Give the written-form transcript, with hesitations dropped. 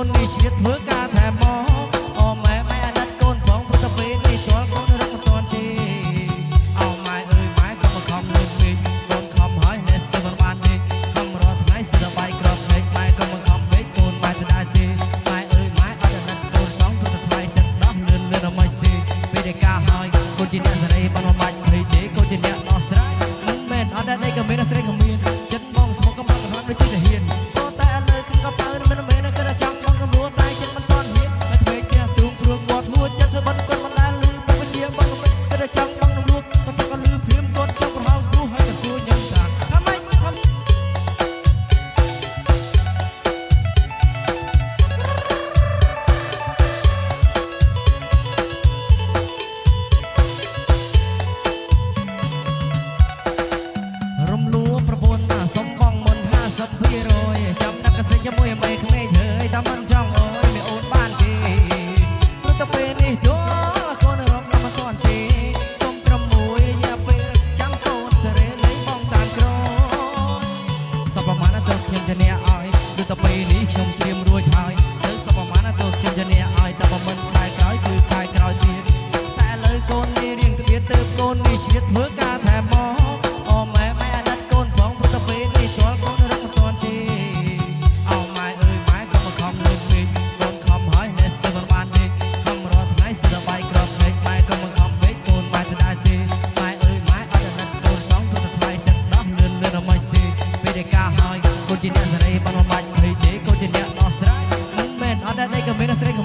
ននេះជាតិធ្វើការថែមអូម៉ែម៉ែអាណិតកូនផងព្រោះតែពេលនេះស្គាល់កូនរឹកមិនទាន់ទេអូម៉ែអើយម៉ែកុំមកខំលើកពេកកូនខំហើយនៅស្ទើរមិនបានទេខំរាល់ថ្ងៃស្ទើរបាយក្របពេកម៉ែកុំមកខំពេកកូនម៉ែទៅដែរទេម៉ែអើយម៉ែអត់អាណិតកូនផងព្រោះតែថ្លៃទឹកដោះលឿនលឿនអ្មេចទេពេលដែលការហើយកូនជាអ្នកសេរីបានមកបាច់ព្រៃទេកូនជាអ្នកដោះស្រាយមិនមែនអត់តែក៏មានស្រីក៏មានចិត្តបងស្មុកកំពុងកំដូចជាទាហានតែឥឡូវខ្ញុំក៏បើមិនមែនក៏ចង់បងកំរួតែចិត្តមិនតន់ហ៊ានតែក្មេងផ្ទះទូងព្រួងគាត់ហួចចិត្តធ្វើបាត់គាត់មិនដែលលឺប្រពជាបងមិនក៏ចង់បងកំរួតែក៏លឺព្រាមគាត់ចង់ប្រហោងគូហើយក៏ជួយខ្ញុំថាថាម៉េចរំលួប្រពន្ធសុំបងមុន50%ចាំដាក់កសិជាមួយអមេក្មេងហើយតែមិនចង់អើយមិនអូនបានទេព្រោះតែពេលនេះទោះកូនរំលំមិនទាន់ទេសុំត្រឹមមួយរយៈពេលចាំកូនសេរីនៃបងតាមក្រោយសពប្រមាណទៅខ្ញុំជាអ្នកឲ្យព្រោះតែពេលនេះខ្ញុំត្រៀមរួចហើយទៅសពប្រមាណទៅខ្ញុំជាអ្នកឲ្យតែមិនខែក្រោយគឺខែក្រោយទៀតតែឥឡូវកូននេះរៀងត្បៀតទៅកូននេះជាតិធ្វើការថែមអូម៉ែម៉ែអាណិតកូនផងព្រោះតែពេលនេះស្គាល់កូនរឹកមិនទាន់ទេអូម៉ែអើយម៉ែកុំមកខំលើកពេកកូនខំហើយនៅស្ទើរមិនបានទេខំរាល់ថ្ងៃស្ទើរបាយក្របពេកម៉ែកុំមកខំពេកកូនម៉ែទៅដែរទេម៉ែអើយម៉ែអត់អាណិតកូនផងព្រោះតែថ្លៃទឹកដោះលឿនលឿនអ្មេចទេពេលដែលការហើយកូនជាអ្នកសេរីបានមកបាច់ព្រៃទេកូនជាអ្នកដោះស្រាយមិនមែនអត់តែក៏មានស្រីក៏